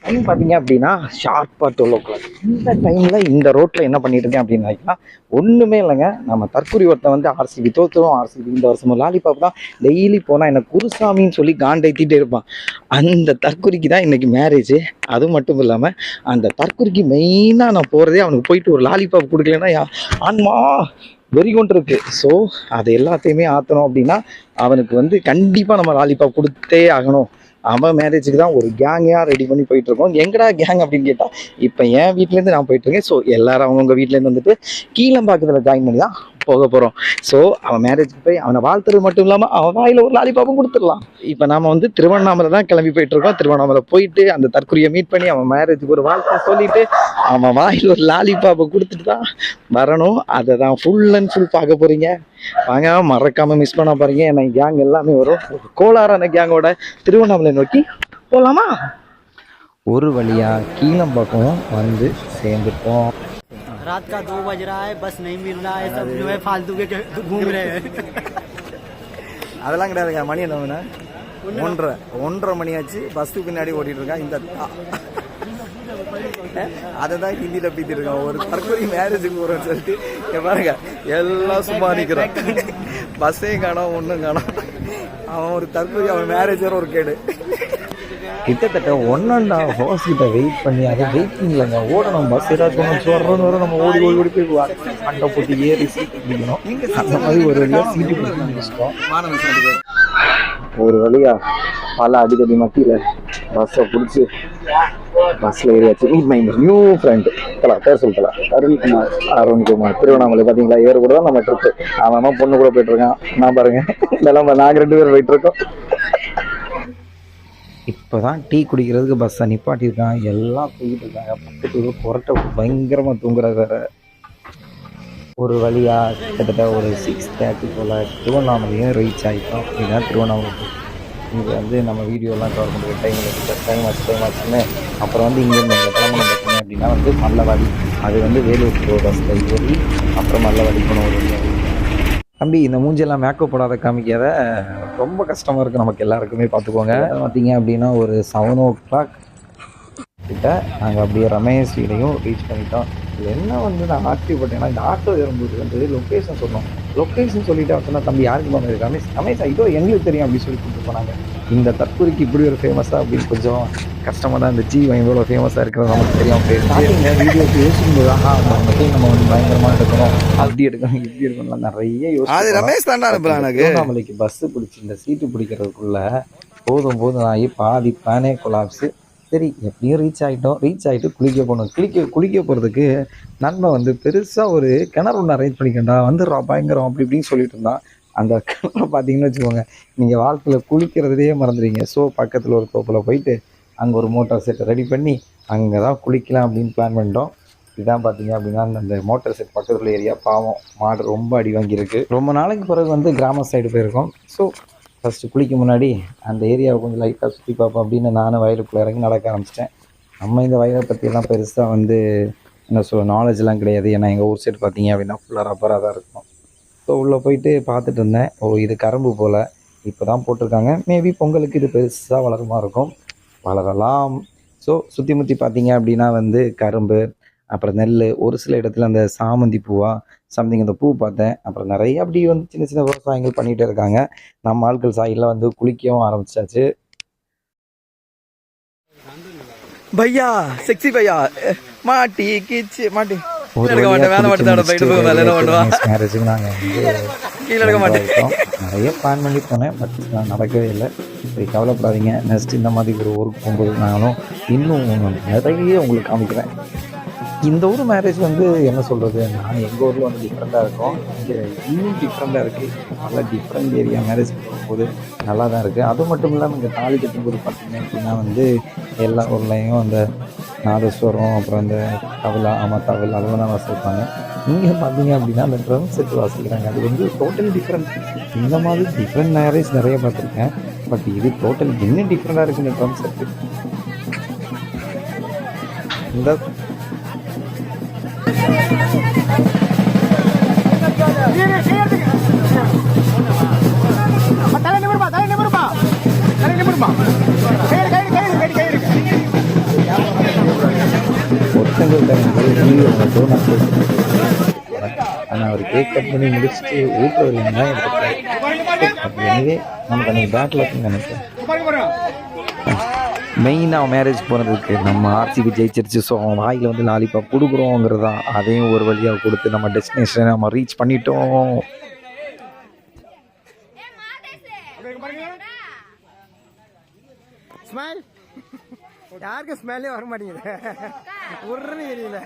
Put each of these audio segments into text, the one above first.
Time பார்த்தீங்க அப்படின்னா ஷார்ப்பாக 12 o'clock. இந்த டைமில் இந்த ரோட்டில் என்ன பண்ணிட்டு இருக்கேன் அப்படின்னா ஒன்றுமே இல்லைங்க. நம்ம தற்கொலை ஒருத்தன் வந்து ஆர்சிபி தோற்றுரும், ஆர்சிபி இந்த வருஷமும் லாலிபாப் தான் டெய்லி போனால் என்ன குருசாமின்னு சொல்லி காண்டேத்திட்டே இருப்பான். அந்த தற்கொலைக்கு தான் இன்றைக்கி மேரேஜ். அது மட்டும் இல்லாமல் அந்த தற்கொலைக்கு மெயினாக நான் போகிறதே அவனுக்கு போயிட்டு ஒரு லாலிபாப் கொடுக்கலன்னா ஆன்மா வெறி கொண்டு இருக்கு. ஸோ அதை எல்லாத்தையுமே ஆற்றணும் அப்படின்னா அவனுக்கு வந்து கண்டிப்பாக நம்ம லாலிபாப் கொடுத்தே ஆகணும். அவன் மேரேஜுக்கு தான் ஒரு கேங்காக ரெடி பண்ணி போயிட்டுருக்கோம். எங்கடா கேங் அப்படின்னு கேட்டால் இப்போ என் வீட்டிலேருந்து நான் போயிட்டுருக்கேன். ஸோ எல்லோரும் அவங்கவுங்க வீட்டிலேருந்து வந்துட்டு கீழம்பாக்கத்தில் ஜாயின் பண்ணி தான் போக போகிறோம். ஸோ அவன் மேரேஜுக்கு போய் அவனை வாழ்த்துறது மட்டும் இல்லாமல் அவன் வாயில் ஒரு லாலிபாப்பும் கொடுத்துடலாம். இப்போ நாம் வந்து திருவண்ணாமலை தான் கிளம்பி போயிட்டுருக்கோம். திருவண்ணாமலை போயிட்டு அந்த தற்கொலையை மீட் பண்ணி அவன் மேரேஜுக்கு ஒரு வாழ்த்து சொல்லிவிட்டு அவன் வாயில் ஒரு லாலிபாப்பை கொடுத்துட்டு தான் வரணும். அதை தான் ஃபுல் அண்ட் ஃபுல் பார்க்க போகிறீங்க. வாங்க, மறக்காமல் மிஸ் பண்ண பாருங்க. ஏன்னா கேங் எல்லாமே வரும். கோளாறான கேங்கோட திருவண்ணாமலை நோக்கி போகலாமா? ஒரு வழியாக கீழம்பாக்கம் வந்து சேர்ந்துட்டோம். रात का 2 बज रहा है, बस नहीं मिल रहा है, सब जो है फालतू के घूम रहे हैं. அதெல்லாம் கிடையாதுங்க. மணி என்ன? 1:30 மணி ஆச்சு. பஸ்ஸுக்கு பின்னாடி ஓடிட்டு இருக்கான். இந்த அதை தான் ஹிந்தியில் பீத்திட்டு இருக்கான். ஒரு தற்கொலை மேரேஜுக்கு போகிறோன்னு சொல்லிட்டு பாருங்க எல்லாம் சும்மா நிற்கிறான். பஸ்ஸையும் காணோம், ஒன்றும் காணோம். அவன் ஒரு தற்கொலை, அவன் மேரேஜர் ஒரு கேடு. கிட்டத்தட்ட 1.5 hours கிட்ட வெயிட் பண்ணி அதை வெயிட்டிங் இல்லைங்க, ஓடணும். பஸ் ஏதாச்சும் வரும், நம்ம ஓடி ஓடி ஓடி போய் அண்டை போட்டு ஏறி சீட்டு பிடிக்கணும். அந்த மாதிரி ஒரு வழியாக சீட்டு பிடிக்க முடிச்சிட்டோம். ஒரு வழியா பல அடிக்கடி மத்தியில் பஸ்ஸை பிடிச்சி பஸ்ஸில் ஏறியாச்சு. மீட் மை நியூ ஃப்ரெண்ட் பேர் சொல்லிக்கலாம், அருண்குமார். திருவண்ணாமலை பார்த்தீங்களா, இவர் கூட தான் நம்ம ட்ரிப்பு. அவன் பொண்ணு கூட போயிட்டுருக்கான். நான் பாருங்க, இதெல்லாம் நாங்கள் 2 பேர் போயிட்டுருக்கோம். இப்போ தான் டீ குடிக்கிறதுக்கு பஸ்ஸை நிப்பாட்டியிருக்கான். எல்லாம் போயிட்டு இருக்காங்க. பக்கத்து புரட்டை பயங்கரமாக தூங்குறது வேறு. ஒரு வழியாக கிட்டத்தட்ட ஒரு 6:30 போல் திருவண்ணாமலையும் ரீச் ஆகிட்டோம். இதுதான் திருவண்ணாமலை. இங்கே வந்து நம்ம வீடியோலாம் கவர் பண்ணுறது டைம் ஆச்சுன்னு அப்புறம் வந்து இங்கேருந்து எங்கள் கிளம்பணும் பார்த்தீங்க அப்படின்னா வந்து மல்லவாடி, அது வந்து வேலூர் பஸ்ஸில் ஏறி அப்புறம் மல்லவாடி போன ஒரு வழியாக. தம்பி, இந்த மூஞ்செல்லாம் மேக்கப் போடாத காமிக்காத, ரொம்ப கஷ்டமாக இருக்குது நமக்கு எல்லாருக்குமே. பார்த்துக்கோங்க. பார்த்தீங்க அப்படின்னா ஒரு 7 o'clock கிட்ட நாங்கள் அப்படியே ரமேஷ் வீடையும் ரீச் பண்ணிட்டோம். இது என்ன வந்து நான் ஆச்சரியப்பட்டேன்னா, இந்த ஆட்டோ ஏறும்போது வந்து லொக்கேஷன் சொன்னோம். லொக்கேஷன் சொல்லிட்டு சொன்னால் தம்பி யாருக்கு போனது ரமேஷ் இதோ எங்களுக்கு தெரியும் அப்படின்னு சொல்லி கூப்பிட்டு போனாங்க. இந்த தற்கொலைக்கு இப்படி ஒரு ஃபேமஸாக அப்படின்னு கொஞ்சம் கஷ்டமாக தான் இருந்துச்சு. இவன் இவ்வளோ ஃபேமஸாக இருக்கிறது நமக்கு தெரியும். அப்படின்னா வீடியோக்கு யோசிக்கும்போது நம்ம வந்து பயங்கரமாக எடுக்கணும், அப்படி எடுக்கணும், இப்படி எடுக்கணும், நிறைய யோசிச்சு ரமேஷ் தாண்டா திருவண்ணாமலைக்கு பஸ்ஸு பிடிச்சி இந்த சீட்டு பிடிக்கிறதுக்குள்ள போதும் ஆகி பாதி பிளானே கொலாப்ஸு. சரி, எப்படியும் ரீச் ஆகிட்டு குளிக்க போகணும். குளிக்க போகிறதுக்கு நண்பன் வந்து பெருசாக ஒரு கிணறு ஒன்று அரேஞ்ச் பண்ணிக்கண்டா, வந்துடுறா பயங்கரம் அப்படி இப்படின்னு சொல்லிட்டு இருந்தான். அந்த கிணறு பார்த்தீங்கன்னு வச்சுக்கோங்க, நீங்கள் வாழ்க்கையில் குளிக்கிறதையே மறந்துடுவீங்க. ஸோ பக்கத்தில் ஒரு தோப்பில் போயிட்டு அங்கே ஒரு மோட்டார் செட்டை ரெடி பண்ணி அங்கே தான் குளிக்கலாம் அப்படின்னு பிளான் பண்ணிட்டோம். இதுதான் பார்த்தீங்க அப்படின்னா அந்த மோட்டார் செட் பக்கத்தில் ஏரியா. பாவம், மாடு ரொம்ப அடி வாங்கியிருக்கு. ரொம்ப நாளைக்கு பிறகு வந்து கிராம சைடு போயிருக்கோம். ஸோ ஃபஸ்ட்டு குளிக்க முன்னாடி அந்த ஏரியாவை கொஞ்சம் லைட்டாக சுற்றி பார்ப்போம் அப்படின்னு நானும் வயலுக்குள்ளே இறங்கி நடக்க ஆரம்பிச்சிட்டேன். நம்ம இந்த வயலை பற்றியெல்லாம் பெருசாக வந்து என்ன சொல்ல நாலேஜ்லாம் கிடையாது. ஏன்னா எங்கள் ஊர் சைடு பார்த்தீங்க அப்படின்னா ஃபுல்லாக ரப்பராக தான் இருக்கும். ஸோ உள்ளே போயிட்டு பார்த்துட்டு இருந்தேன். இது கரும்பு போல் இப்போ தான் போட்டிருக்காங்க. மேபி பொங்கலுக்கு இது பெருசாக வளருமா இருக்கும், வளரலாம். ஸோ சுற்றி முற்றி பார்த்தீங்க அப்படின்னா வந்து கரும்பு, அப்புறம் நெல், ஒரு சில இடத்துல அந்த சாமந்தி பூவா சம்திங் அந்த பூ பார்த்தேன். அப்புறம் நிறைய அப்படி வந்து சின்ன சின்ன விவசாயங்கள் பண்ணிகிட்டே இருக்காங்க. நம்ம ஆட்கள் சாயில வந்து குளிக்கவும் ஆரம்பிச்சாச்சு. பையா செக்ஸி பையா மாட்டி கிச்சு மாட்டி மேரேஜுக்கு நாங்கள் நிறைய பிளான் பண்ணி போனேன். பட் நடக்கவே இல்லை. சரி, கவலைப்படாதீங்க. நெக்ஸ்ட் இந்த மாதிரி ஒரு ஊருக்கு போகும்போது நானும் இன்னும் நிறைய உங்களுக்கு காமிக்கிறேன். இந்த ஊர் மேரேஜ் வந்து என்ன சொல்கிறது, நான் எங்கள் ஊரில் வந்து டிஃப்ரெண்ட்டாக இருக்கும். இங்கே இன்னும் டிஃப்ரெண்ட்டாக இருக்குது. நல்லா டிஃப்ரெண்ட் ஏரியா மேரேஜ் போகும்போது நல்லா தான் இருக்குது. அது மட்டும் இல்லாமல் இங்கே தாலி கட்டும்போது பார்த்திங்க அப்படின்னா வந்து எல்லா ஊர்லேயும் அந்த நாதஸ்வரம், அப்புறம் அந்த தவில் அதெல்லாம் தான் வாசிப்பாங்க. இங்கே பார்த்தீங்க அப்படின்னா அந்த ட்ரம் செட் வாசிக்கிறாங்க. அது வந்து டோட்டலி டிஃப்ரெண்ட். இந்த மாதிரி டிஃப்ரெண்ட் மேரேஜ் நிறைய பார்த்துருக்கேன். பட் இது டோட்டல் இன்னும் டிஃப்ரெண்ட்டாக இருக்குது. இந்த ட்ரம் செட்டு இந்த ஒருத்தன் சொல்லிட்டாங்க ஆனால் அவர் கேக் கட் பண்ணி முடிச்சுட்டு ஊட்டுறவர் தான் எடுத்துருக்காரு. எனவே நமக்கு அன்றைக்கி பேட்டில் இருக்குன்னு நினைக்கிறேன். மெயினாக மேரேஜ் போனதுக்கு நம்ம ஆர்சிபி ஜெயிச்சிருச்சு, ஸோ அவன் வாயில் வந்து லாலிபாப் கொடுக்குறோங்கிறது தான். அதையும் ஒரு வழியாக கொடுத்து நம்ம டெஸ்டினேஷனை நம்ம ரீச் பண்ணிட்டோம். ஸ்மைல் யாருக்கு ஸ்மெல்லே வர மாட்டேங்குது, உருன்னு தெரியல.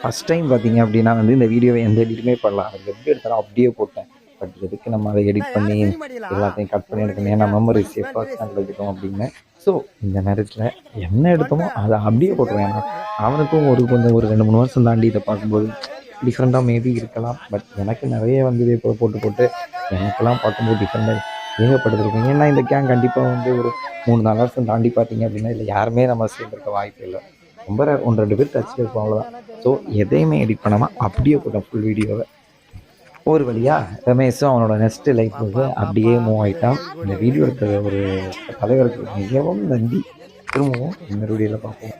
ஃபஸ்ட் டைம் பார்த்தீங்க அப்படின்னா வந்து இந்த வீடியோவை எந்த எடிட்டுமே பண்ணலாம், அது எப்படி எடுத்தாலும் அப்படியே போட்டேன். பட் எதுக்கு நம்ம அதை எடிட் பண்ணி எல்லாத்தையும் கட் பண்ணி எடுக்கணும், ஏன்னா மெமரி சேஃபாக தான் எடுத்துட்டோம் அப்படின்னு. ஸோ இந்த நேரத்தில் என்ன எடுத்தோமோ அதை அப்படியே போட்டுருவேன். ஏன்னா அவனுக்கும் கொஞ்சம் ஒரு 2-3 வருஷம் தாண்டி இதை பார்க்கும்போது டிஃப்ரெண்ட்டாக மேபி இருக்கலாம். பட் எனக்கு நிறைய வந்து இதே போட்டு எனக்கெல்லாம் பார்க்கும்போது டிஃப்ரெண்டாக ஏகப்படுத்திருக்கேன். ஏன்னா இந்த கேங் கண்டிப்பாக வந்து ஒரு 3-4 வருஷம் தாண்டி பார்த்தீங்க அப்படின்னா இல்லை யாருமே நம்ம சேர்ந்துருக்க வாய்ப்பு இல்லை. ரொம்ப 1-2 பேர் டச்சில் இருப்போம், அவ்வளோதான். ஸோ எதையுமே எடிட் பண்ணாமல் அப்படியே போட்டேன் ஃபுல் வீடியோவை. ஒரு வழியாக ரமேஷும் அவனோட நெக்ஸ்ட்டு லைஃபுக்கு அப்படியே மூவ் ஆகிட்டான். இந்த வீடியோ எடுத்த ஒரு தலைவருக்கு மிகவும் நன்றி. திரும்பவும் இன்னொரு வீடியோவில் பார்ப்போம்.